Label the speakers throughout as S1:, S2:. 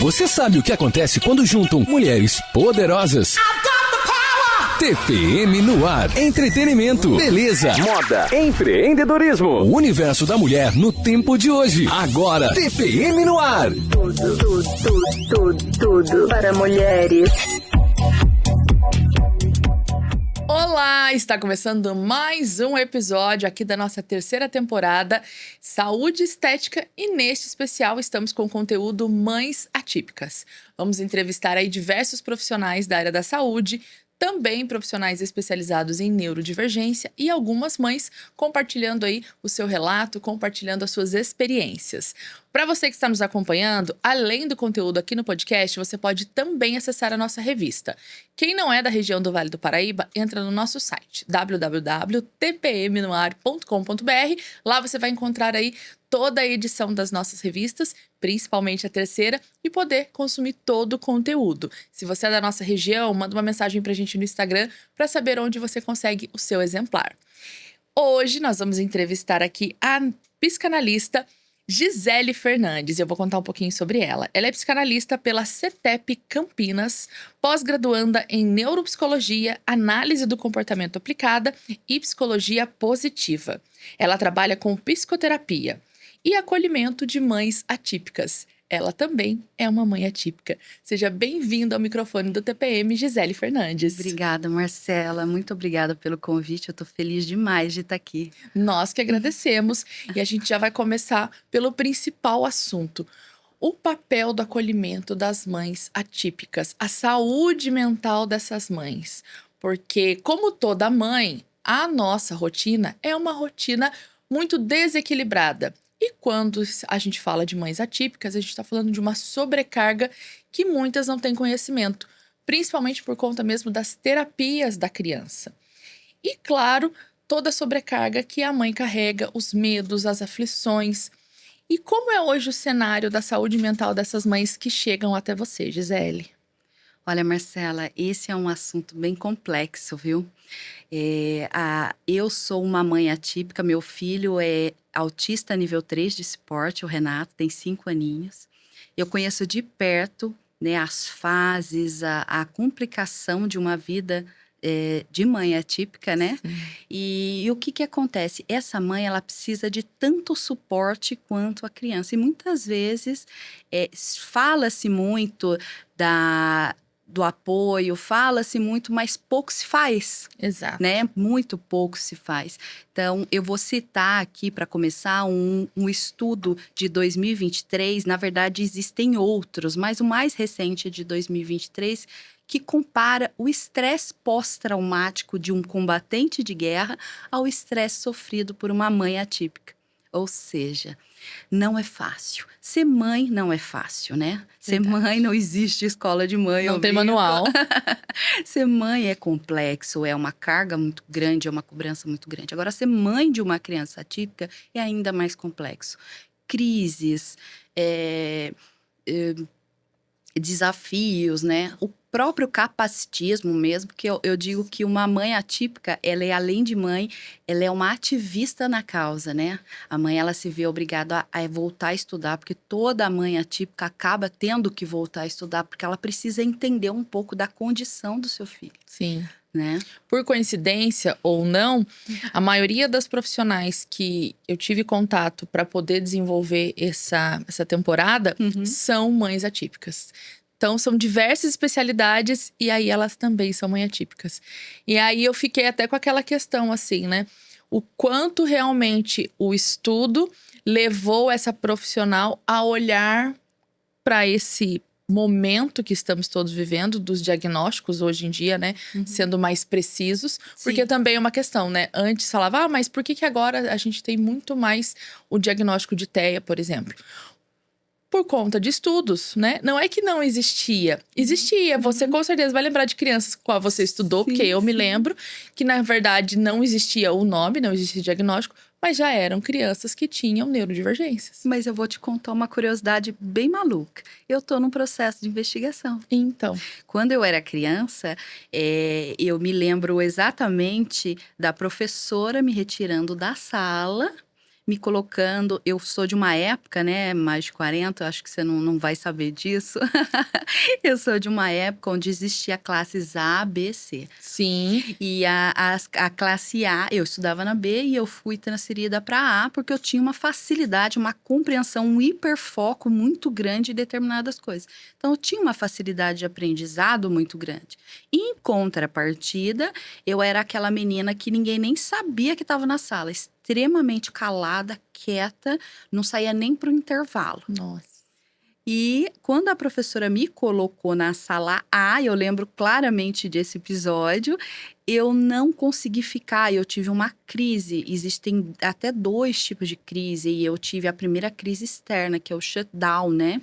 S1: Você sabe o que acontece quando juntam mulheres poderosas? TPM no ar. Entretenimento, beleza, moda, empreendedorismo. O universo da mulher no tempo de hoje. Agora, TPM no ar.
S2: Tudo para mulheres.
S3: Olá, está começando mais um episódio aqui da nossa terceira temporada Saúde Estética e neste especial estamos com o conteúdo Mães Atípicas. Vamos entrevistar aí diversos profissionais da área da saúde, também profissionais especializados em neurodivergência e algumas mães compartilhando aí o seu relato, compartilhando as suas experiências. Para você que está nos acompanhando, além do conteúdo aqui no podcast, você pode também acessar a nossa revista. Quem não é da região do Vale do Paraíba, entra no nosso site www.tpmnoar.com.br. Lá você vai encontrar aí toda a edição das nossas revistas, principalmente a terceira, e poder consumir todo o conteúdo. Se você é da nossa região, manda uma mensagem pra gente no Instagram para saber onde você consegue o seu exemplar. Hoje nós vamos entrevistar aqui a psicanalista Gisele Fernandes. Eu vou contar um pouquinho sobre ela. Ela é psicanalista pela CETEP Campinas, pós-graduanda em neuropsicologia, análise do comportamento aplicada e psicologia positiva. Ela trabalha com psicoterapia e acolhimento de mães atípicas. Ela também é uma mãe atípica. Seja bem-vinda ao microfone do TPM, Gisele Fernandes.
S4: Obrigada, Marcela. Muito obrigada pelo convite. Eu tô feliz demais de estar aqui.
S3: Nós que agradecemos. E a gente já vai começar pelo principal assunto. O papel do acolhimento das mães atípicas, a saúde mental dessas mães. Porque, como toda mãe, a nossa rotina é uma rotina muito desequilibrada. E quando a gente fala de mães atípicas, a gente está falando de uma sobrecarga que muitas não têm conhecimento, principalmente por conta mesmo das terapias da criança. E, claro, toda a sobrecarga que a mãe carrega, os medos, as aflições. E como é hoje o cenário da saúde mental dessas mães que chegam até você, Gisele?
S4: Olha, Marcela, esse é um assunto bem complexo, viu? Eu sou uma mãe atípica, meu filho é autista nível 3 de esporte, o Renato, tem 5 aninhos. Eu conheço de perto, né, as fases, a complicação de uma vida de mãe atípica, né? E o que acontece? Essa mãe, ela precisa de tanto suporte quanto a criança. E muitas vezes fala-se muito do apoio, fala-se muito, mas pouco se faz.
S3: Exato.
S4: Né? Muito pouco se faz. Então, eu vou citar aqui, para começar, um estudo de 2023. Na verdade, existem outros, mas o mais recente é de 2023, que compara o estresse pós-traumático de um combatente de guerra ao estresse sofrido por uma mãe atípica. Ou seja, não é fácil. Ser mãe não é fácil, né? Ser mãe não existe escola de mãe.
S3: Não tem manual.
S4: Ser mãe é complexo, é uma carga muito grande, é uma cobrança muito grande. Agora, ser mãe de uma criança atípica é ainda mais complexo. Crises, desafios, né? O próprio capacitismo mesmo, porque eu digo que uma mãe atípica, ela é além de mãe, ela é uma ativista na causa, né? A mãe, ela se vê obrigada a voltar a estudar, porque toda mãe atípica acaba tendo que voltar a estudar, porque ela precisa entender um pouco da condição do seu filho.
S3: Sim.
S4: Né?
S3: Por coincidência ou não, a maioria das profissionais que eu tive contato para poder desenvolver essa temporada são mães atípicas. Então, são diversas especialidades e aí elas também são mães atípicas. E aí eu fiquei até com aquela questão assim, né? O quanto realmente o estudo levou essa profissional a olhar para esse momento que estamos todos vivendo, dos diagnósticos hoje em dia, né? Sendo mais precisos. Porque
S4: Sim.
S3: também é uma questão, né? Antes falava, mas por que agora a gente tem muito mais o diagnóstico de TEA, por exemplo? Por conta de estudos, né? Não é que não existia. Existia. Você com certeza vai lembrar de crianças com qual você estudou, porque eu me lembro que, na verdade, não existia o nome, não existia diagnóstico, mas já eram crianças que tinham neurodivergências.
S4: Mas eu vou te contar uma curiosidade bem maluca. Eu tô num processo de investigação.
S3: Então,
S4: Quando eu era criança, eu me lembro exatamente da professora me retirando da sala, me colocando. Eu sou de uma época, né, mais de 40, acho que você não vai saber disso. Eu sou de uma época onde existia classes A, B, C.
S3: Sim.
S4: E a classe A, eu estudava na B e eu fui transferida para A porque eu tinha uma facilidade, uma compreensão, um hiperfoco muito grande em determinadas coisas. Então, eu tinha uma facilidade de aprendizado muito grande. Em contrapartida, eu era aquela menina que ninguém nem sabia que estava na sala, extremamente calada, quieta, não saía nem para o intervalo.
S3: Nossa.
S4: E quando a professora me colocou na sala A, eu lembro claramente desse episódio, eu não consegui ficar, eu tive uma crise. Existem até 2 tipos de crise, e eu tive a primeira crise externa, que é o shutdown, né?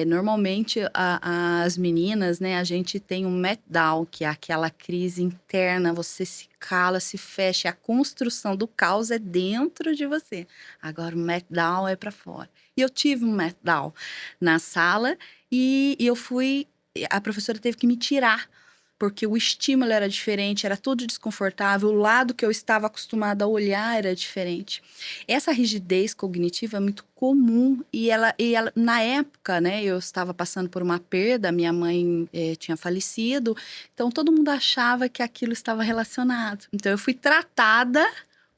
S4: Normalmente as meninas, né, a gente tem um meltdown, que é aquela crise interna, você se cala, se fecha, a construção do caos é dentro de você. Agora o meltdown é para fora. E eu tive um meltdown na sala e a professora teve que me tirar, porque o estímulo era diferente, era tudo desconfortável, o lado que eu estava acostumada a olhar era diferente. Essa rigidez cognitiva é muito comum e ela na época, né, eu estava passando por uma perda, minha mãe tinha falecido, então todo mundo achava que aquilo estava relacionado. Então eu fui tratada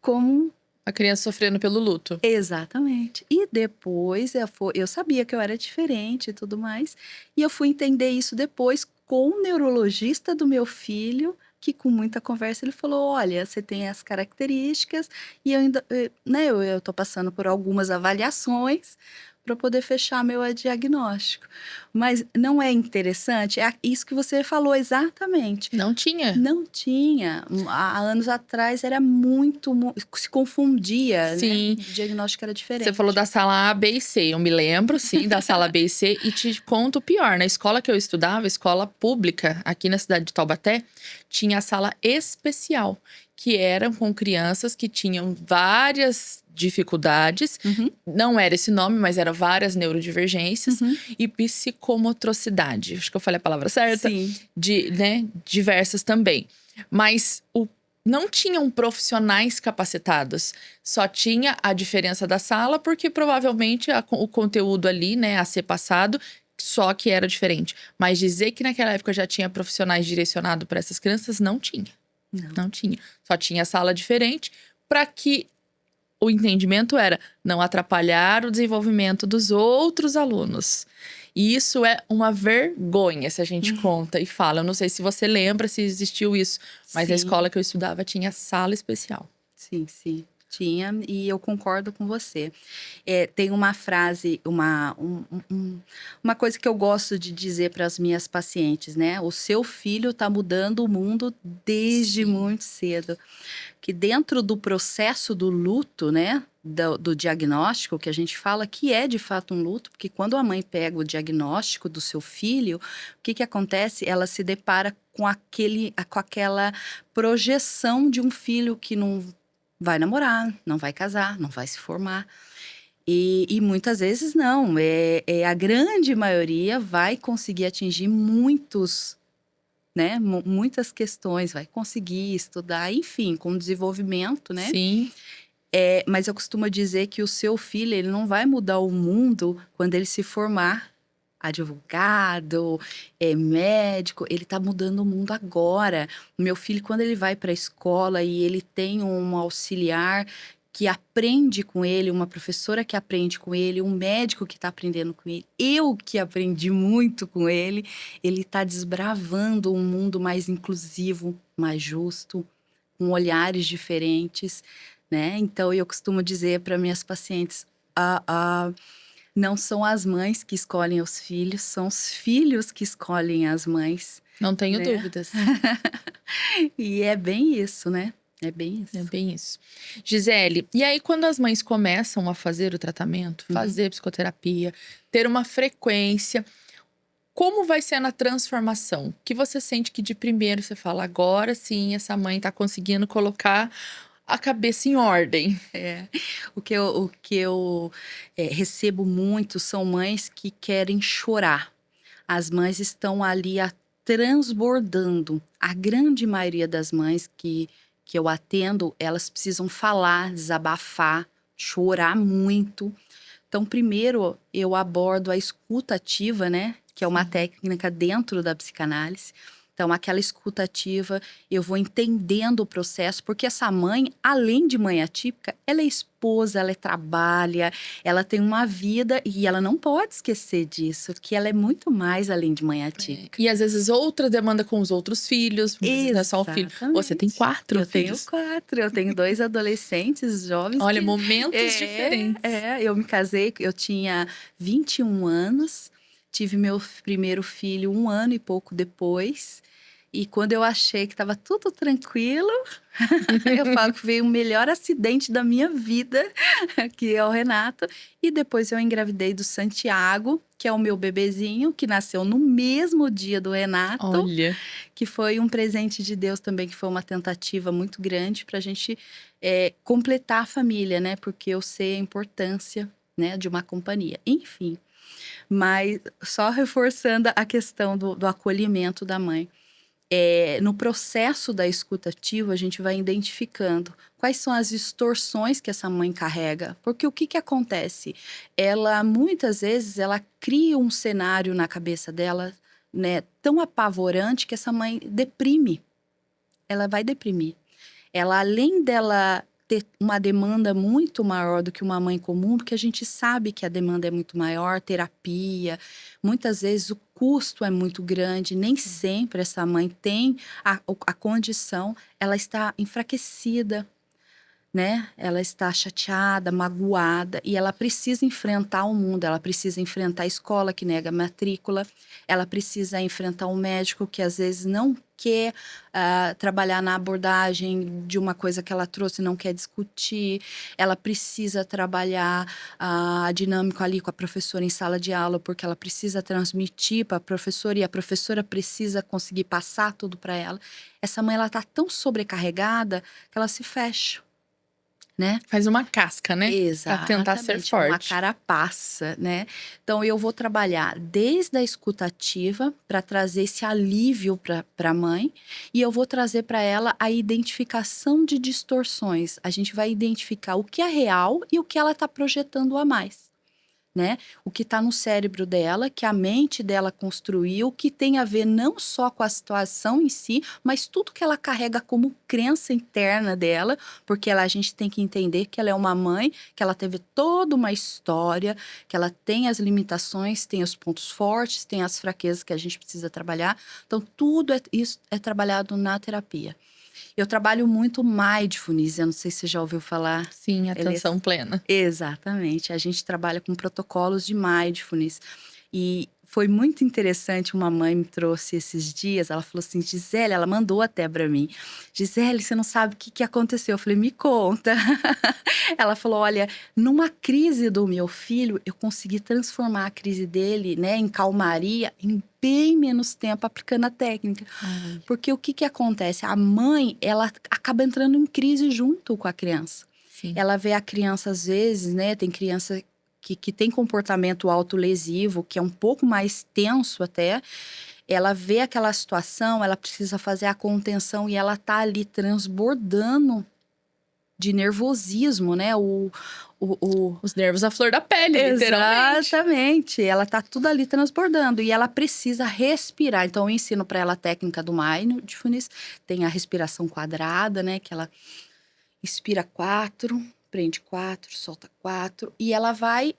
S4: como...
S3: A criança sofrendo pelo luto.
S4: Exatamente. E depois eu sabia que eu era diferente e tudo mais. E eu fui entender isso depois com o neurologista do meu filho, que com muita conversa ele falou: olha, você tem as características e eu ainda, né, eu tô passando por algumas avaliações para poder fechar meu diagnóstico. Mas não é interessante? É isso que você falou exatamente.
S3: Não tinha.
S4: Não tinha. Há anos atrás era muito, se confundia,
S3: Sim.
S4: né? O diagnóstico era diferente.
S3: Você falou da sala A, B e C. Eu me lembro, sim, da sala B e C. E te conto o pior. Na escola que eu estudava, escola pública, aqui na cidade de Taubaté, tinha a sala especial, que eram com crianças que tinham várias dificuldades.
S4: Uhum.
S3: Não era esse nome, mas eram várias neurodivergências.
S4: Uhum.
S3: E psicomotricidade. Acho que eu falei a palavra certa.
S4: Sim.
S3: Né, diversas também. Mas não tinham profissionais capacitados. Só tinha a diferença da sala, porque provavelmente o conteúdo ali, né, a ser passado, só que era diferente. Mas dizer que naquela época já tinha profissionais direcionados para essas crianças, não tinha. Não tinha. Só tinha sala diferente para que o entendimento era não atrapalhar o desenvolvimento dos outros alunos. E isso é uma vergonha se a gente conta e fala. Eu não sei se você lembra se existiu isso, mas
S4: Sim.
S3: a escola que eu estudava tinha sala especial.
S4: Sim, sim. Tinha, e eu concordo com você. Tem uma frase, uma coisa que eu gosto de dizer para as minhas pacientes, né? O seu filho está mudando o mundo desde muito cedo. Que dentro do processo do luto, né? Do diagnóstico, que a gente fala que é de fato um luto, porque quando a mãe pega o diagnóstico do seu filho, o que acontece? Ela se depara com aquela projeção de um filho que não vai namorar, não vai casar, não vai se formar. E muitas vezes não. A grande maioria vai conseguir atingir muitas questões, vai conseguir estudar, enfim, com desenvolvimento, né?
S3: Sim.
S4: Mas eu costumo dizer que o seu filho, ele não vai mudar o mundo quando ele se formar advogado, médico, ele está mudando o mundo agora. O meu filho, quando ele vai para a escola e ele tem um auxiliar que aprende com ele, uma professora que aprende com ele, um médico que está aprendendo com ele, eu que aprendi muito com ele está desbravando um mundo mais inclusivo, mais justo, com olhares diferentes, né? Então, eu costumo dizer para minhas pacientes, não são as mães que escolhem os filhos, são os filhos que escolhem as mães.
S3: Não tenho
S4: né?
S3: dúvidas.
S4: E é bem isso, né? É bem isso.
S3: É bem isso. Gisele, e aí quando as mães começam a fazer o tratamento, fazer psicoterapia, ter uma frequência, como vai ser na transformação? Que você sente que de primeiro você fala, agora sim, essa mãe tá conseguindo colocar a cabeça em ordem.
S4: O que eu recebo muito são mães que querem chorar. As mães estão ali transbordando. A grande maioria das mães que eu atendo, elas precisam falar, desabafar, chorar muito. Então, primeiro, eu abordo a escuta ativa, né? Que é uma técnica dentro da psicanálise. Então, aquela escuta ativa, eu vou entendendo o processo, porque essa mãe, além de mãe atípica, ela é esposa, ela trabalha, ela tem uma vida e ela não pode esquecer disso, que ela é muito mais além de mãe atípica.
S3: E às vezes outra demanda com os outros filhos, não é só um filho. Você tem 4
S4: eu
S3: filhos.
S4: Eu tenho 4, eu tenho 2 adolescentes jovens.
S3: Olha, momentos diferentes.
S4: Eu me casei, eu tinha 21 anos, tive meu primeiro filho 1 ano e pouco depois. E quando eu achei que estava tudo tranquilo, eu falo que veio o melhor acidente da minha vida, que é o Renato. E depois eu engravidei do Santiago, que é o meu bebezinho, que nasceu no mesmo dia do Renato.
S3: Olha.
S4: Que foi um presente de Deus também, que foi uma tentativa muito grande para a gente completar a família, né? Porque eu sei a importância, né, de uma companhia. Enfim, mas só reforçando a questão do acolhimento da mãe. No processo da escuta ativa, a gente vai identificando quais são as distorções que essa mãe carrega. Porque o que acontece? Ela, muitas vezes, ela cria um cenário na cabeça dela, né, tão apavorante que essa mãe deprime. Ela vai deprimir. Ela, além dela ter uma demanda muito maior do que uma mãe comum, porque a gente sabe que a demanda é muito maior, terapia, muitas vezes o custo é muito grande, nem sempre essa mãe tem a condição, ela está enfraquecida, né? Ela está chateada, magoada, e ela precisa enfrentar o mundo, ela precisa enfrentar a escola que nega a matrícula, ela precisa enfrentar um médico que às vezes não quer trabalhar na abordagem de uma coisa que ela trouxe, não quer discutir, ela precisa trabalhar a dinâmica ali com a professora em sala de aula, porque ela precisa transmitir para a professora e a professora precisa conseguir passar tudo para ela. Essa mãe, ela está tão sobrecarregada que ela se fecha. Né?
S3: Faz uma casca, né?
S4: Exatamente,
S3: pra tentar ser forte.
S4: Uma carapaça, né? Então, eu vou trabalhar desde a escuta ativa para trazer esse alívio para a mãe e eu vou trazer para ela a identificação de distorções. A gente vai identificar o que é real e o que ela está projetando a mais. Né? O que está no cérebro dela, que a mente dela construiu, que tem a ver não só com a situação em si, mas tudo que ela carrega como crença interna dela, porque a gente tem que entender que ela é uma mãe, que ela teve toda uma história, que ela tem as limitações, tem os pontos fortes, tem as fraquezas que a gente precisa trabalhar. Então, tudo isso é trabalhado na terapia. Eu trabalho muito mindfulness, eu não sei se você já ouviu falar.
S3: Sim, atenção plena.
S4: Exatamente, a gente trabalha com protocolos de mindfulness. E foi muito interessante, uma mãe me trouxe esses dias, ela falou assim, Gisele, ela mandou até para mim, Gisele, você não sabe o que aconteceu? Eu falei, me conta. Ela falou, olha, numa crise do meu filho, eu consegui transformar a crise dele, né, em calmaria, em bem menos tempo aplicando a técnica. Porque o que acontece? A mãe, ela acaba entrando em crise junto com a criança.
S3: Sim.
S4: Ela vê a criança, às vezes, né, tem criança que tem comportamento autolesivo, que é um pouco mais tenso até, ela vê aquela situação, ela precisa fazer a contenção e ela tá ali transbordando de nervosismo, né?
S3: Os nervos à flor da pele, literalmente.
S4: Exatamente, ela tá tudo ali transbordando e ela precisa respirar. Então, eu ensino para ela a técnica do mindfulness, tem a respiração quadrada, né? Que ela inspira 4, prende 4, solta 4. E ela vai,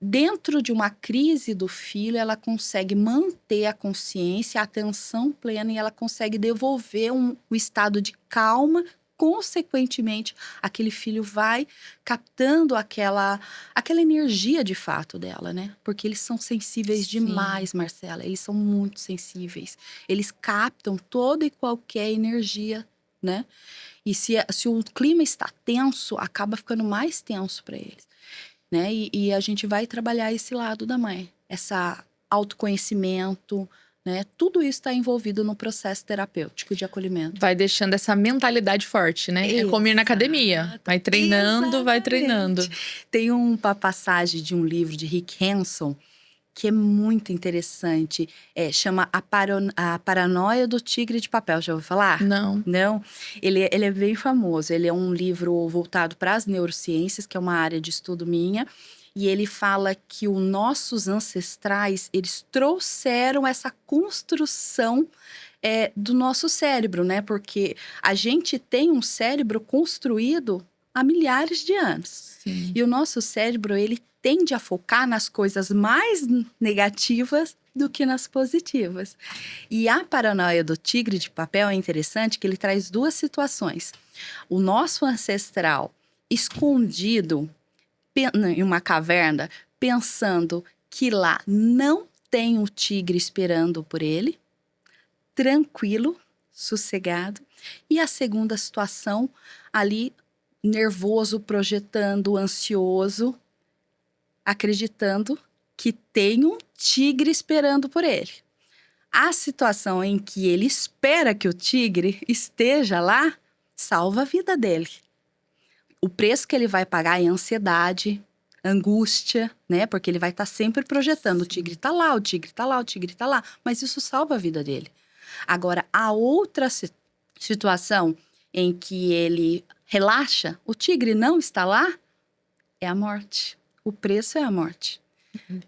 S4: dentro de uma crise do filho, ela consegue manter a consciência, a atenção plena e ela consegue devolver o estado de calma. Consequentemente, aquele filho vai captando aquela energia de fato dela, né? Porque eles são sensíveis demais, Marcela. Eles são muito sensíveis. Eles captam toda e qualquer energia, né? E se o clima está tenso, acaba ficando mais tenso para eles, né? E a gente vai trabalhar esse lado da mãe, essa autoconhecimento, né? Tudo isso está envolvido no processo terapêutico de acolhimento.
S3: Vai deixando essa mentalidade forte, né? É como ir na academia. Vai treinando, vai treinando.
S4: Tem uma passagem de um livro de Rick Hanson, que é muito interessante. Chama a Paranoia do Tigre de Papel. Já ouviu falar?
S3: Não.
S4: Não? Ele é bem famoso. Ele é um livro voltado para as neurociências, que é uma área de estudo minha. E ele fala que os nossos ancestrais, eles trouxeram essa construção do nosso cérebro, né? Porque a gente tem um cérebro construído há milhares de anos.
S3: Sim.
S4: E o nosso cérebro, ele tende a focar nas coisas mais negativas do que nas positivas. E a paranoia do tigre de papel é interessante que ele traz duas situações. O nosso ancestral escondido em uma caverna, pensando que lá não tem um tigre esperando por ele, tranquilo, sossegado. E a segunda situação, ali, nervoso, projetando, ansioso, acreditando que tem um tigre esperando por ele. A situação em que ele espera que o tigre esteja lá, salva a vida dele. O preço que ele vai pagar é ansiedade, angústia, né? Porque ele vai estar sempre projetando. O tigre tá lá, o tigre tá lá, o tigre tá lá. Mas isso salva a vida dele. Agora, a outra situação em que ele relaxa, o tigre não está lá, é a morte. O preço é a morte.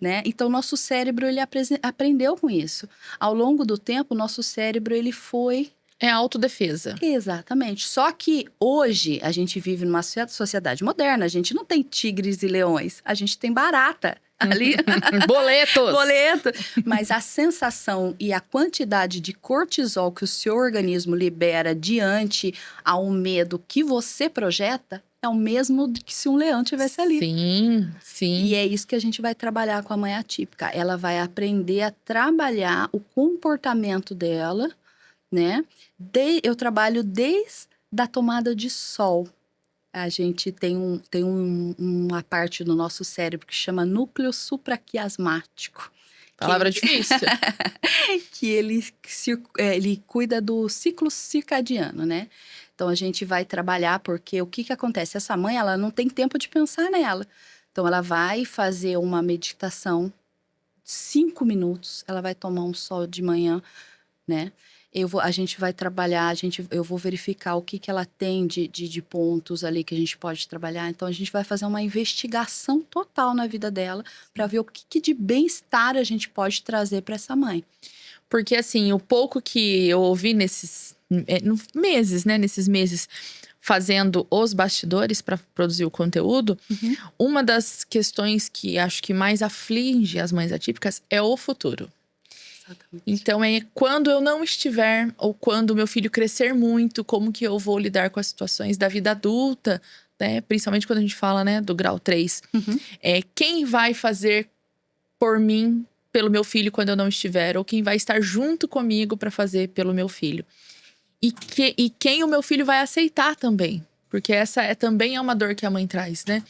S4: Né? Então, nosso cérebro, ele aprendeu com isso. Ao longo do tempo, nosso cérebro, ele foi...
S3: É autodefesa.
S4: Exatamente. Só que hoje a gente vive numa sociedade moderna, a gente não tem tigres e leões, a gente tem barata ali.
S3: Boletos!
S4: Boleto. Mas a sensação e a quantidade de cortisol que o seu organismo libera diante ao medo que você projeta é o mesmo que se um leão tivesse ali.
S3: Sim, sim.
S4: E é isso que a gente vai trabalhar com a mãe atípica. Ela vai aprender a trabalhar o comportamento dela, né? Eu trabalho desde a tomada de sol. A gente tem uma parte do nosso cérebro que chama núcleo supraquiasmático.
S3: Palavra difícil.
S4: Que ele cuida do ciclo circadiano, né? Então, a gente vai trabalhar porque o que acontece? Essa mãe, ela não tem tempo de pensar nela. Então, ela vai fazer uma meditação, 5 minutos, ela vai tomar um sol de manhã, né? A gente vai trabalhar, eu vou verificar o que ela tem de pontos ali que a gente pode trabalhar. Então, a gente vai fazer uma investigação total na vida dela para ver o que de bem-estar a gente pode trazer para essa mãe.
S3: Porque, assim, o pouco que eu ouvi nesses meses, fazendo os bastidores para produzir o conteúdo, uma das questões que acho que mais aflige as mães atípicas é o futuro.
S4: Exatamente.
S3: Então, quando eu não estiver, ou quando meu filho crescer muito, como que eu vou lidar com as situações da vida adulta, né? Principalmente quando a gente fala, né, do grau 3. Quem vai fazer por mim, pelo meu filho, quando eu não estiver? Ou quem vai estar junto comigo para fazer pelo meu filho? E quem o meu filho vai aceitar também. Porque essa também é uma dor que a mãe traz, né?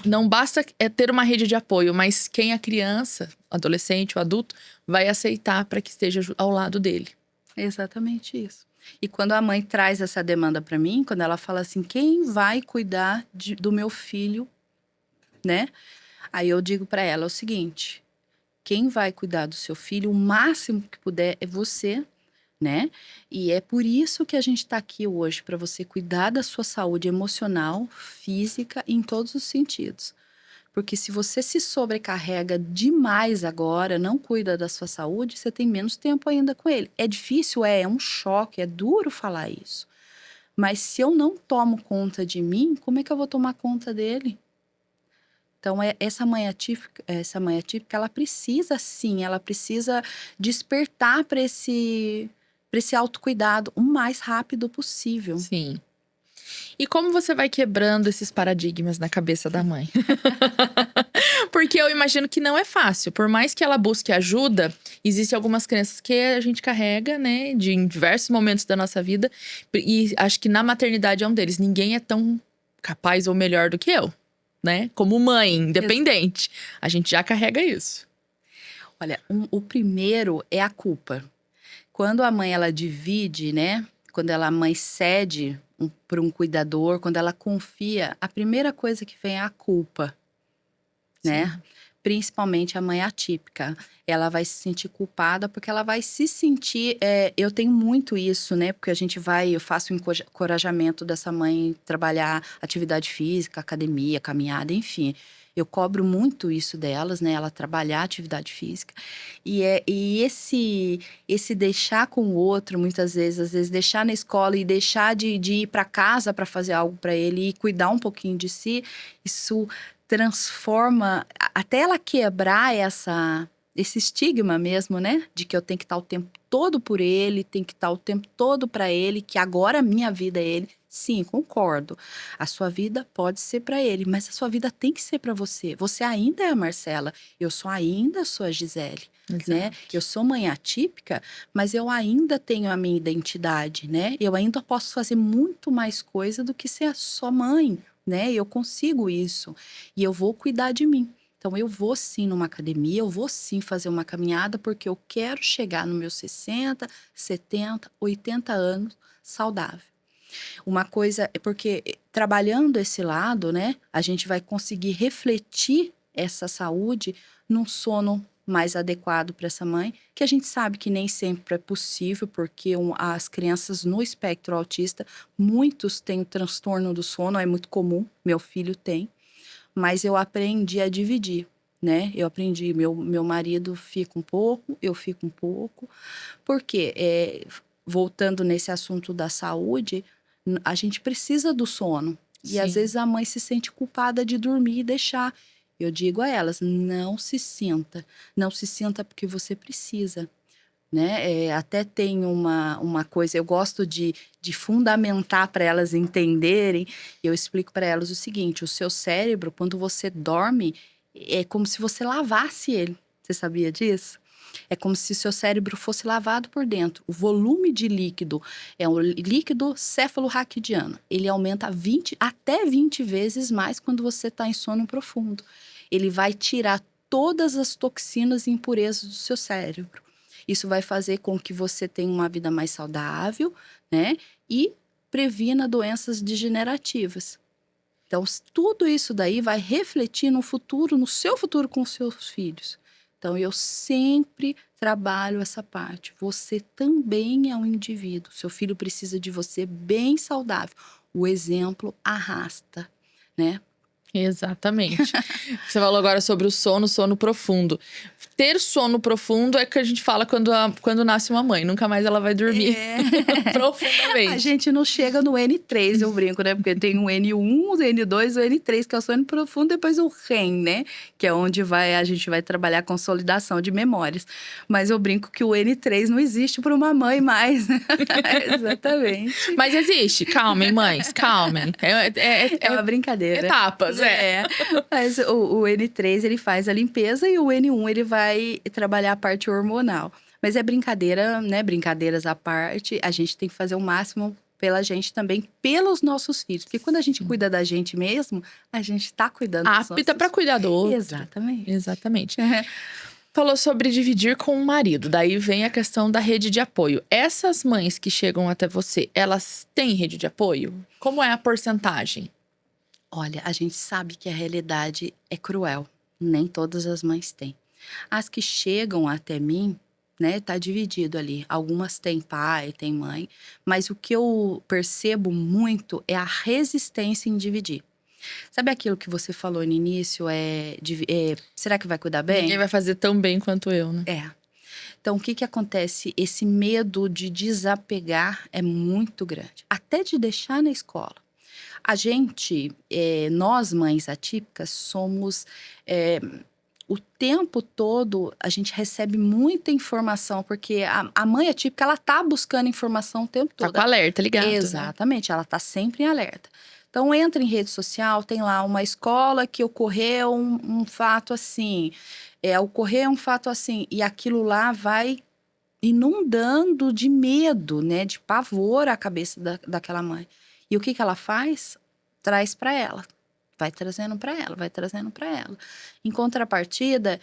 S3: Não basta ter uma rede de apoio, mas quem a criança, adolescente, o adulto, vai aceitar para que esteja ao lado dele.
S4: Exatamente isso. E quando a mãe traz essa demanda para mim, quando ela fala assim, quem vai cuidar do meu filho, né? Aí eu digo para ela o seguinte, quem vai cuidar do seu filho, o máximo que puder, é você, né? E é por isso que a gente está aqui hoje, para você cuidar da sua saúde emocional, física, em todos os sentidos. Porque se você se sobrecarrega demais agora, não cuida da sua saúde, você tem menos tempo ainda com ele. É difícil, é um choque, é duro falar isso. Mas se eu não tomo conta de mim, como é que eu vou tomar conta dele? Então, essa mãe atípica, ela precisa sim, ela precisa despertar para esse autocuidado o mais rápido possível.
S3: Sim. E como você vai quebrando esses paradigmas na cabeça da mãe? Porque eu imagino que não é fácil. Por mais que ela busque ajuda, existem algumas crenças que a gente carrega, né? Em diversos momentos da nossa vida. E acho que na maternidade é um deles. Ninguém é tão capaz ou melhor do que eu, né? Como mãe, independente. A gente já carrega isso.
S4: Olha, o primeiro é a culpa. Quando a mãe, ela divide, né? Quando a mãe cede para um cuidador, quando ela confia, a primeira coisa que vem é a culpa, né? principalmente a mãe atípica. Ela vai se sentir culpada porque ela vai se sentir... eu tenho muito isso, né? Porque eu faço o encorajamento dessa mãe trabalhar atividade física, academia, caminhada, enfim. Eu cobro muito isso delas, né? Ela trabalhar atividade física. E esse deixar com o outro, muitas vezes, às vezes deixar na escola e deixar de ir para casa para fazer algo para ele e cuidar um pouquinho de si, isso transforma, até ela quebrar esse estigma mesmo, né? De que eu tenho que estar o tempo todo por ele, tenho que estar o tempo todo para ele, que agora a minha vida é ele. Sim, concordo. A sua vida pode ser para ele, mas a sua vida tem que ser para você. Você ainda é a Marcela, eu ainda sou a Gisele, né? Eu sou mãe atípica, mas eu ainda tenho a minha identidade, né? Eu ainda posso fazer muito mais coisa do que ser só mãe, né? Eu consigo isso e eu vou cuidar de mim. Então, eu vou sim numa academia, eu vou sim fazer uma caminhada, porque eu quero chegar nos meus 60, 70, 80 anos saudável. Uma coisa, porque trabalhando esse lado, né, a gente vai conseguir refletir essa saúde num sono mais adequado para essa mãe, que a gente sabe que nem sempre é possível, porque as crianças no espectro autista, muitos têm o transtorno do sono, é muito comum, meu filho tem, mas eu aprendi a dividir, né? Eu aprendi, meu marido fica um pouco, eu fico um pouco, porque voltando nesse assunto da saúde, a gente precisa do sono. E
S3: Sim.
S4: às vezes a mãe se sente culpada de dormir e deixar. Eu digo a elas, não se sinta porque você precisa, né? Até tem uma coisa, eu gosto de fundamentar para elas entenderem. Eu explico para elas o seguinte: o seu cérebro, quando você dorme, é como se você lavasse ele. Você sabia disso? É como se seu cérebro fosse lavado por dentro. O volume de líquido é um líquido cefalorraquidiano. Ele aumenta até 20 vezes mais quando você está em sono profundo. Ele vai tirar todas as toxinas e impurezas do seu cérebro. Isso vai fazer com que você tenha uma vida mais saudável, né? E previna doenças degenerativas. Então, tudo isso daí vai refletir no seu futuro com os seus filhos. Então, eu sempre trabalho essa parte. Você também é um indivíduo. Seu filho precisa de você bem saudável. O exemplo arrasta, né?
S3: Exatamente. Você falou agora sobre o sono profundo. Ter sono profundo é que a gente fala quando nasce uma mãe. Nunca mais ela vai dormir profundamente.
S4: A gente não chega no N3, eu brinco, né? Porque tem o N1, o N2, o N3, que é o sono profundo, depois o REM, né? Que é onde a gente vai trabalhar a consolidação de memórias. Mas eu brinco que o N3 não existe para uma mãe mais. Exatamente.
S3: Mas existe. Calmem, mães, calmem.
S4: É uma brincadeira.
S3: Etapas,
S4: Mas o N3, ele faz a limpeza e o N1, ele vai trabalhar a parte hormonal. Mas é brincadeira, né? Brincadeiras à parte, a gente tem que fazer o máximo pela gente também, pelos nossos filhos. Porque quando a gente cuida da gente mesmo, a gente tá cuidando dos nossos
S3: apta para cuidar do outro.
S4: Exatamente.
S3: Falou sobre dividir com o marido. Daí vem a questão da rede de apoio. Essas mães que chegam até você, elas têm rede de apoio? Como é a porcentagem?
S4: Olha, a gente sabe que a realidade é cruel. Nem todas as mães têm. As que chegam até mim, né, tá dividido ali. Algumas têm pai, têm mãe. Mas o que eu percebo muito é a resistência em dividir. Sabe aquilo que você falou no início? Será que vai cuidar bem?
S3: Ninguém vai fazer tão bem quanto eu, né?
S4: Então, o que acontece? Esse medo de desapegar é muito grande. Até de deixar na escola. A gente, nós mães atípicas, somos... o tempo todo, a gente recebe muita informação, porque a mãe atípica, ela tá buscando informação o tempo todo.
S3: Tá com alerta, ligado.
S4: Exatamente, ela tá sempre em alerta. Então, entra em rede social, tem lá uma escola que ocorreu um fato assim. Ocorreu um fato assim, e aquilo lá vai inundando de medo, né? De pavor a cabeça daquela mãe. E o que ela faz? Traz para ela. Vai trazendo para ela. Em contrapartida,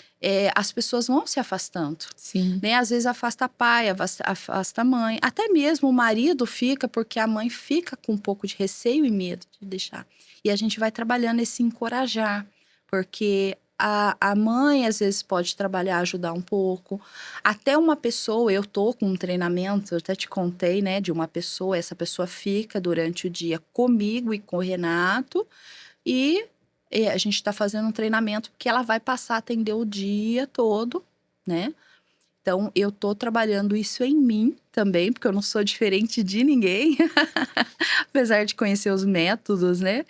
S4: as pessoas vão se afastando.
S3: Sim.
S4: Né? Às vezes afasta pai, afasta a mãe. Até mesmo o marido fica, porque a mãe fica com um pouco de receio e medo de deixar. E a gente vai trabalhando esse encorajar. Porque a mãe, às vezes, pode trabalhar, ajudar um pouco. Até uma pessoa, eu tô com um treinamento, eu até te contei, né, de uma pessoa, essa pessoa fica durante o dia comigo e com o Renato, e a gente tá fazendo um treinamento porque ela vai passar a atender o dia todo, né? Então, eu tô trabalhando isso em mim também, porque eu não sou diferente de ninguém, apesar de conhecer os métodos, né?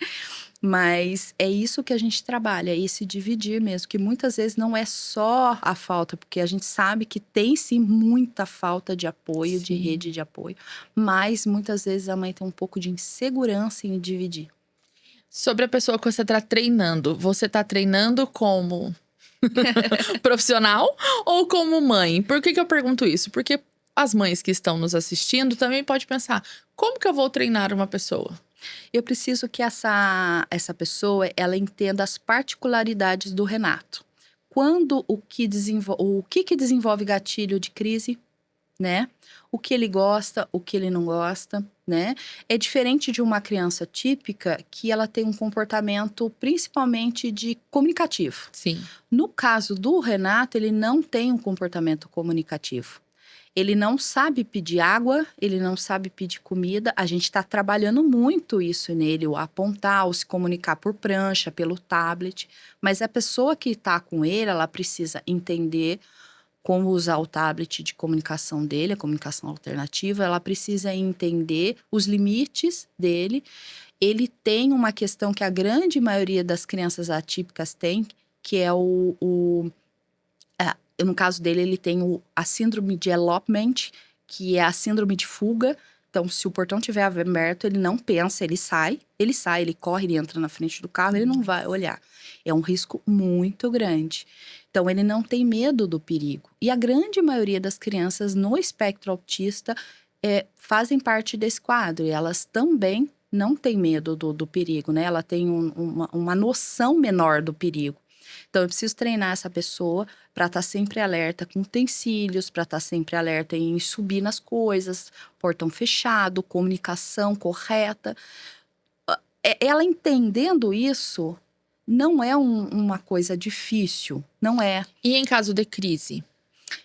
S4: Mas é isso que a gente trabalha, é esse dividir mesmo, que muitas vezes não é só a falta, porque a gente sabe que tem sim muita falta de apoio, de
S3: Sim.
S4: rede de apoio, mas muitas vezes a mãe tem um pouco de insegurança em dividir.
S3: Sobre a pessoa que você tá treinando, você tá treinando como profissional ou como mãe? Por que eu pergunto isso? Porque as mães que estão nos assistindo também podem pensar, como que eu vou treinar uma pessoa?
S4: Eu preciso que essa pessoa, ela entenda as particularidades do Renato. Quando o que desenvolve gatilho de crise, né? O que ele gosta, o que ele não gosta, né? É diferente de uma criança típica que ela tem um comportamento principalmente de comunicativo.
S3: Sim.
S4: No caso do Renato, ele não tem um comportamento comunicativo. Ele não sabe pedir água, ele não sabe pedir comida. A gente está trabalhando muito isso nele, o apontar, o se comunicar por prancha, pelo tablet. Mas a pessoa que está com ele, ela precisa entender como usar o tablet de comunicação dele, a comunicação alternativa. Ela precisa entender os limites dele. Ele tem uma questão que a grande maioria das crianças atípicas tem, que é no caso dele, ele tem a síndrome de elopement, que é a síndrome de fuga. Então, se o portão estiver aberto, ele não pensa, ele sai, ele corre, ele entra na frente do carro, ele não vai olhar. É um risco muito grande. Então, ele não tem medo do perigo. E a grande maioria das crianças no espectro autista fazem parte desse quadro. E elas também não têm medo do perigo, né? Ela tem uma noção menor do perigo. Então, eu preciso treinar essa pessoa para estar sempre alerta com utensílios, para estar sempre alerta em subir nas coisas, portão fechado, comunicação correta. Ela entendendo isso, não é uma coisa difícil, não é.
S3: E em caso de crise?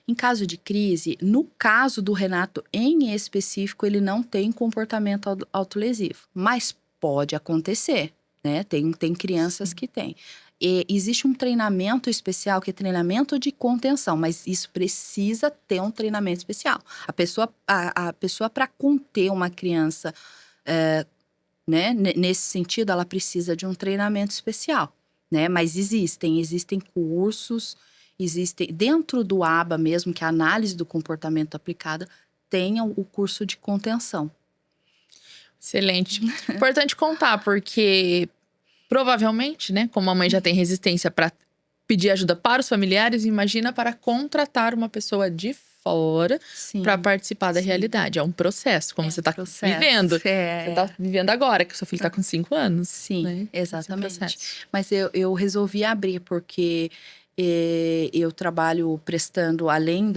S4: Em caso de crise, no caso do Renato em específico, ele não tem comportamento autolesivo, mas pode acontecer, né? Tem crianças que têm. E existe um treinamento especial, que é treinamento de contenção, mas isso precisa ter um treinamento especial. A pessoa para conter uma criança, né, nesse sentido, ela precisa de um treinamento especial, né? Mas existem cursos, dentro do ABA mesmo, que é a análise do comportamento aplicada, tem o curso de contenção.
S3: Excelente. Importante contar, porque provavelmente, né, como a mãe já tem resistência para pedir ajuda para os familiares, imagina para contratar uma pessoa de fora para participar da realidade. É um processo, como você está vivendo. Você está vivendo agora, que o seu filho está com 5 anos.
S4: Sim,
S3: né?
S4: exatamente. Mas eu resolvi abrir porque eu trabalho prestando, além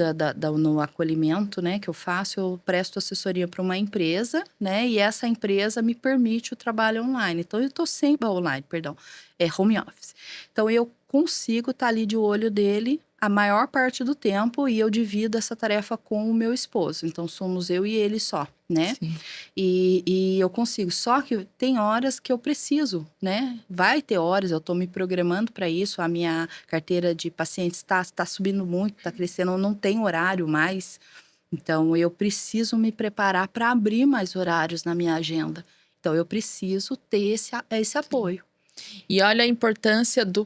S4: no acolhimento, né, que eu faço, eu presto assessoria para uma empresa, né, e essa empresa me permite o trabalho online. Então, eu estou sempre home office. Então, eu consigo estar ali de olho dele a maior parte do tempo e eu divido essa tarefa com o meu esposo. Então, somos eu e ele só, né?
S3: Sim.
S4: E eu consigo. Só que tem horas que eu preciso, né? Vai ter horas, eu tô me programando para isso. A minha carteira de pacientes tá subindo muito, tá crescendo, eu não tenho horário mais. Então, eu preciso me preparar para abrir mais horários na minha agenda. Então, eu preciso ter esse apoio.
S3: E olha a importância do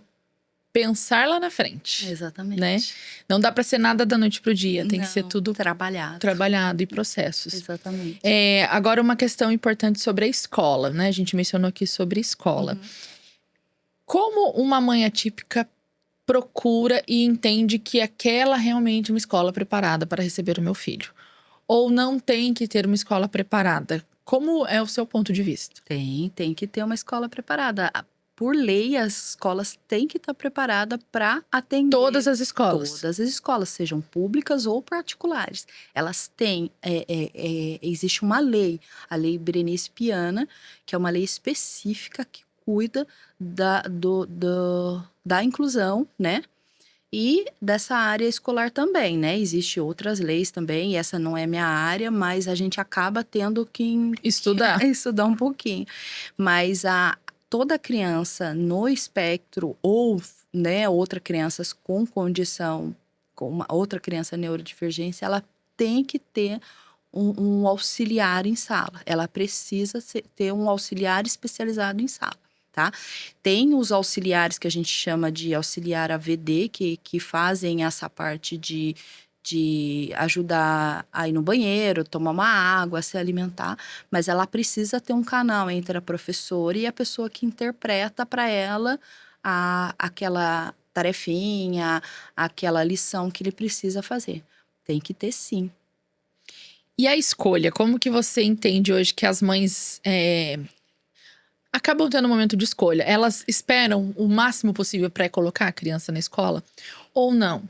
S3: pensar lá na frente.
S4: Exatamente.
S3: Né? Não dá para ser nada da noite pro dia. Tem que ser tudo trabalhado e processos.
S4: Exatamente.
S3: Agora, uma questão importante sobre a escola, né? A gente mencionou aqui sobre escola.
S4: Uhum.
S3: Como uma mãe atípica procura e entende que aquela realmente é uma escola preparada para receber o meu filho? Ou não tem que ter uma escola preparada? Como é o seu ponto de vista?
S4: Tem que ter uma escola preparada. Por lei, as escolas têm que estar preparadas para atender.
S3: Todas as escolas?
S4: Todas as escolas, sejam públicas ou particulares. Elas têm, existe uma lei, a Lei Berenice Piana, que é uma lei específica que cuida da da inclusão, né? E dessa área escolar também, né? Existem outras leis também, e essa não é minha área, mas a gente acaba tendo que
S3: Estudar.
S4: estudar um pouquinho. Mas toda criança no espectro ou, né, outra criança com condição, com uma outra criança neurodivergência, ela tem que ter um auxiliar em sala. Ela precisa ter um auxiliar especializado em sala. Tá? Tem os auxiliares que a gente chama de auxiliar AVD, que fazem essa parte de ajudar a ir no banheiro, tomar uma água, se alimentar, mas ela precisa ter um canal entre a professora e a pessoa que interpreta para ela aquela tarefinha, aquela lição que ele precisa fazer. Tem que ter, sim.
S3: E a escolha, como que você entende hoje que as mães acabam tendo um momento de escolha? Elas esperam o máximo possível para colocar a criança na escola ou não?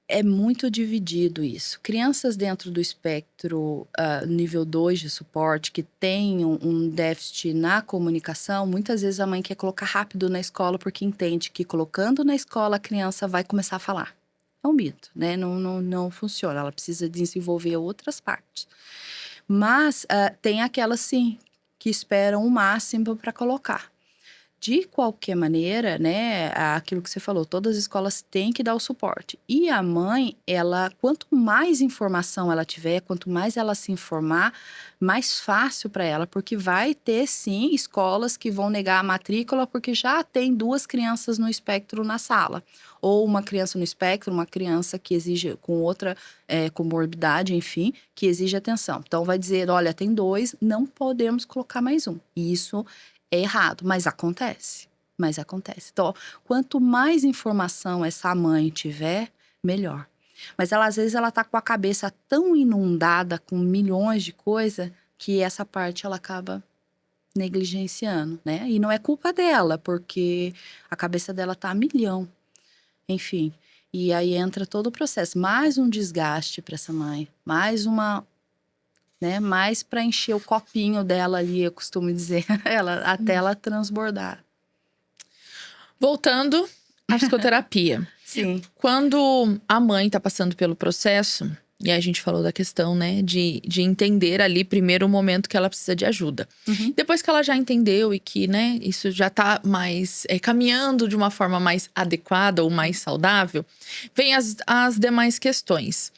S4: É muito dividido isso. Crianças dentro do espectro nível 2 de suporte, que tem um déficit na comunicação, muitas vezes a mãe quer colocar rápido na escola porque entende que colocando na escola a criança vai começar a falar. É um mito, né? Não funciona. Ela precisa desenvolver outras partes. Mas tem aquelas, sim, que esperam o máximo para colocar. De qualquer maneira, né, aquilo que você falou, todas as escolas têm que dar o suporte. E a mãe, quanto mais informação ela tiver, quanto mais ela se informar, mais fácil para ela, porque vai ter, sim, escolas que vão negar a matrícula porque já tem 2 crianças no espectro na sala. Ou uma criança no espectro, uma criança que exige, com outra comorbidade, enfim, que exige atenção. Então, vai dizer, olha, tem 2, não podemos colocar mais um. E isso é errado, mas acontece. Então, quanto mais informação essa mãe tiver, melhor. Mas às vezes ela tá com a cabeça tão inundada com milhões de coisas que essa parte ela acaba negligenciando, né? E não é culpa dela, porque a cabeça dela tá a milhão. Enfim, e aí entra todo o processo. Mais um desgaste para essa mãe, mais uma, né? Mais para encher o copinho dela ali, eu costumo dizer, até ela transbordar.
S3: Voltando à psicoterapia.
S4: Sim.
S3: Quando a mãe tá passando pelo processo, e a gente falou da questão, né, de entender ali primeiro o momento que ela precisa de ajuda.
S4: Uhum.
S3: Depois que ela já entendeu e que, né, isso já tá mais caminhando de uma forma mais adequada ou mais saudável, vem as demais questões.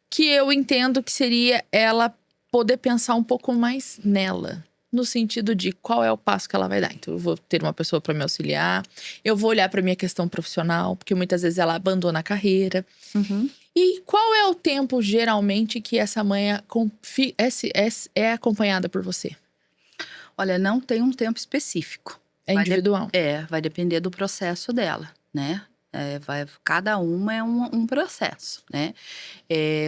S3: Que eu entendo que seria ela poder pensar um pouco mais nela. No sentido de qual é o passo que ela vai dar. Então, eu vou ter uma pessoa para me auxiliar. Eu vou olhar para minha questão profissional, porque muitas vezes ela abandona a carreira.
S4: Uhum.
S3: E qual é o tempo, geralmente, que essa mãe é acompanhada por você?
S4: Olha, não tem um tempo específico.
S3: É individual?
S4: Vai depender do processo dela, né? Cada uma é um processo, né?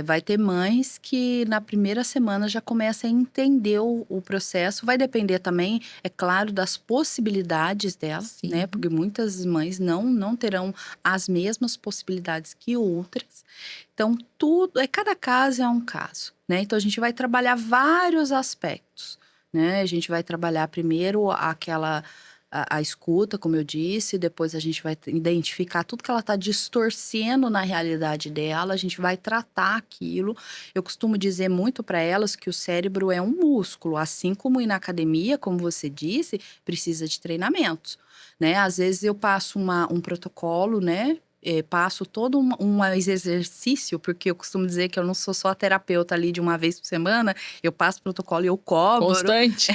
S4: Vai ter mães que na primeira semana já começam a entender o processo. Vai depender também, é claro, das possibilidades dela,
S3: Sim.
S4: né? Porque muitas mães não terão as mesmas possibilidades que outras. Então, cada caso é um caso, né? Então, a gente vai trabalhar vários aspectos, né? A gente vai trabalhar primeiro a escuta, como eu disse, depois a gente vai identificar tudo que ela está distorcendo na realidade dela, a gente vai tratar aquilo. Eu costumo dizer muito para elas que o cérebro é um músculo, assim como ir na academia, como você disse, precisa de treinamentos, né? Às vezes eu passo um protocolo, né? Passo todo um exercício, porque eu costumo dizer que eu não sou só a terapeuta ali de uma vez por semana, eu passo protocolo e eu cobro.
S3: Constante.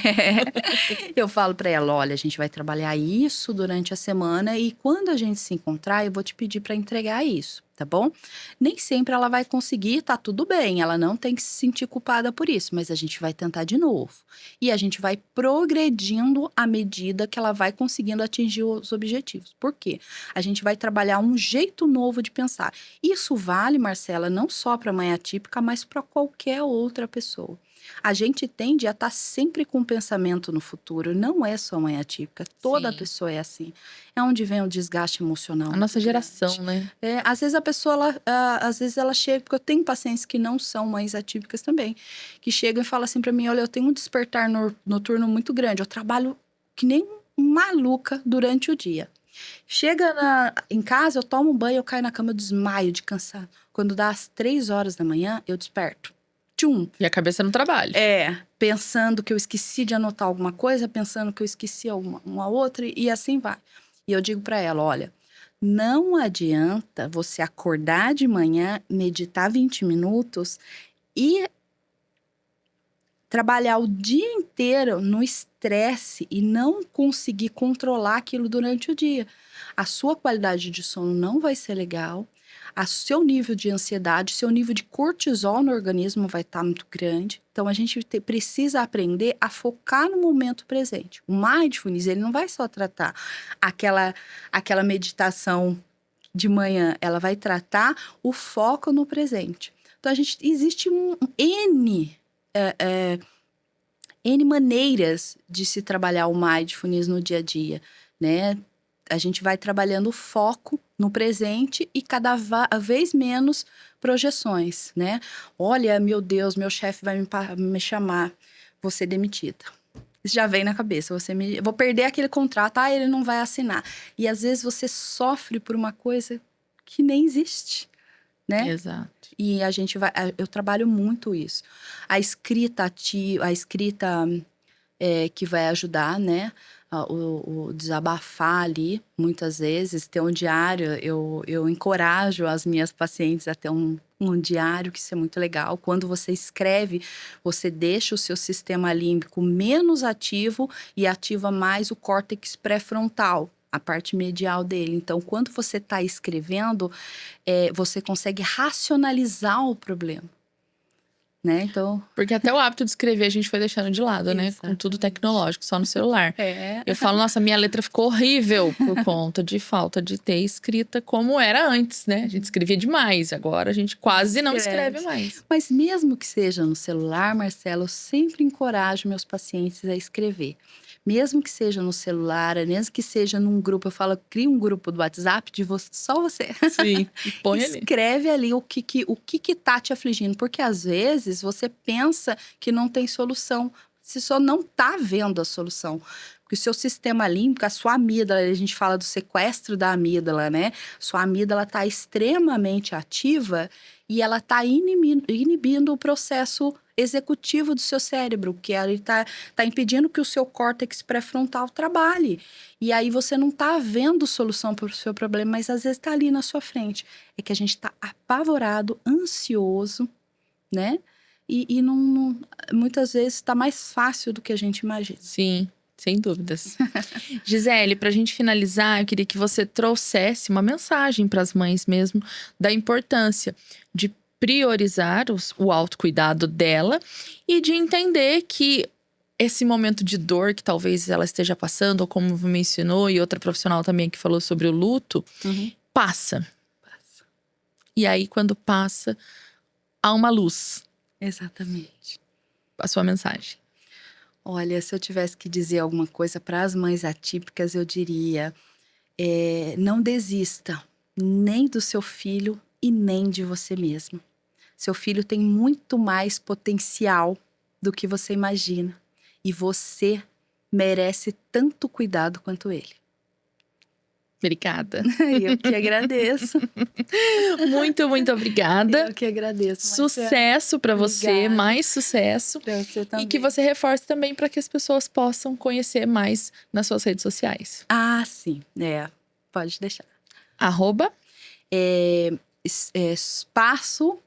S4: Eu falo para ela, olha, a gente vai trabalhar isso durante a semana e quando a gente se encontrar, eu vou te pedir para entregar isso, tá bom? Nem sempre ela vai conseguir, tá tudo bem, ela não tem que se sentir culpada por isso, mas a gente vai tentar de novo. E a gente vai progredindo à medida que ela vai conseguindo atingir os objetivos. Por quê? A gente vai trabalhar um jeito novo de pensar. Isso vale, Marcela, não só para a mãe atípica, mas para qualquer outra pessoa. A gente tende a estar sempre com um pensamento no futuro. Não é só mãe atípica. Toda
S3: Sim.
S4: pessoa é assim. É onde vem o desgaste emocional.
S3: A nossa
S4: muito
S3: geração,
S4: grande.
S3: né?
S4: Às vezes a pessoa, às vezes ela chega, porque eu tenho pacientes que não são mães atípicas também, que chegam e falam assim para mim, olha, eu tenho um despertar noturno muito grande, eu trabalho que nem maluca durante o dia. Chega em casa, eu tomo um banho, eu caio na cama, eu desmaio de cansado. Quando dá às 3 horas da manhã, eu desperto. Tchum.
S3: E a cabeça no trabalho.
S4: Pensando que eu esqueci de anotar alguma coisa, pensando que eu esqueci uma outra, e assim vai. E eu digo pra ela, olha, não adianta você acordar de manhã, meditar 20 minutos e trabalhar o dia inteiro no estresse e não conseguir controlar aquilo durante o dia. A sua qualidade de sono não vai ser legal, seu nível de ansiedade, seu nível de cortisol no organismo vai estar muito grande. Então, a gente precisa aprender a focar no momento presente. O Mindfulness, ele não vai só tratar aquela meditação de manhã, ela vai tratar o foco no presente. Então, existe N maneiras de se trabalhar o Mindfulness no dia a dia, né? A gente vai trabalhando o foco no presente e cada vez menos projeções, né? Olha, meu Deus, meu chefe vai me chamar, vou ser demitida. Isso já vem na cabeça, vou perder aquele contrato, ele não vai assinar. E às vezes você sofre por uma coisa que nem existe, né?
S3: Exato.
S4: E eu trabalho muito isso. A escrita ativa, que vai ajudar, né? O desabafar ali, muitas vezes, ter um diário, eu encorajo as minhas pacientes a ter um diário, que isso é muito legal. Quando você escreve, você deixa o seu sistema límbico menos ativo e ativa mais o córtex pré-frontal, a parte medial dele. Então, quando você está escrevendo, você consegue racionalizar o problema. Né? Então...
S3: Porque até o hábito de escrever a gente foi deixando de lado, né? Com tudo tecnológico, só no celular. Eu falo, nossa, minha letra ficou horrível por conta de falta de ter escrita como era antes, né? A gente escrevia demais, agora a gente quase não escreve mais.
S4: Mas mesmo que seja no celular, Marcelo, eu sempre encorajo meus pacientes a escrever. Mesmo que seja no celular, mesmo que seja num grupo, eu falo, cria um grupo do WhatsApp de só você.
S3: Sim, e põe ali.
S4: Escreve ali o que tá te afligindo, porque às vezes você pensa que não tem solução, você só não tá vendo a solução. Porque o seu sistema límbico, a sua amígdala, a gente fala do sequestro da amígdala, né? Sua amígdala tá extremamente ativa e ela tá inibindo o processo executivo do seu cérebro, que ele tá impedindo que o seu córtex pré-frontal trabalhe. E aí você não tá vendo solução para o seu problema, mas às vezes tá ali na sua frente. É que a gente tá apavorado, ansioso, né? E não, muitas vezes tá mais fácil do que a gente imagina.
S3: Sim, sem dúvidas. Gisele, pra gente finalizar, eu queria que você trouxesse uma mensagem para as mães mesmo da importância de priorizar o autocuidado dela e de entender que esse momento de dor que talvez ela esteja passando, ou como mencionou, e outra profissional também que falou sobre o luto, passa. E aí, quando passa, há uma luz.
S4: Exatamente.
S3: A sua mensagem.
S4: Olha, se eu tivesse que dizer alguma coisa para as mães atípicas, eu diria: não desista nem do seu filho e nem de você mesmo. Seu filho tem muito mais potencial do que você imagina. E você merece tanto cuidado quanto ele.
S3: Obrigada.
S4: Eu que agradeço.
S3: Muito, muito obrigada.
S4: Eu que agradeço.
S3: Sucesso para você, mais sucesso.
S4: Para você também.
S3: E que você reforce também para que as pessoas possam conhecer mais nas suas redes sociais.
S4: Ah, sim. Pode deixar.
S3: @
S4: espaço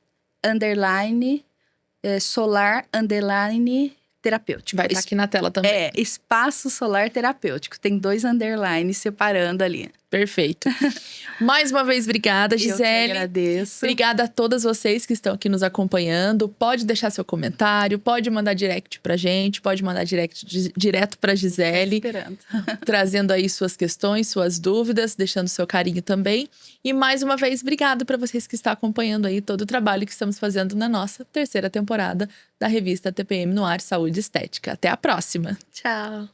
S4: _ solar _ terapêutico.
S3: Vai estar aqui na tela também.
S4: Espaço solar terapêutico. Tem 2 underlines separando ali.
S3: Perfeito. Mais uma vez, obrigada, Gisele.
S4: Eu que agradeço.
S3: Obrigada a todas vocês que estão aqui nos acompanhando. Pode deixar seu comentário, pode mandar direct pra gente, pode mandar direto pra Gisele.
S4: Esperando.
S3: Trazendo aí suas questões, suas dúvidas, deixando seu carinho também. E mais uma vez, obrigado para vocês que estão acompanhando aí todo o trabalho que estamos fazendo na nossa 3ª temporada da revista TPM no Ar Saúde e Estética. Até a próxima.
S4: Tchau.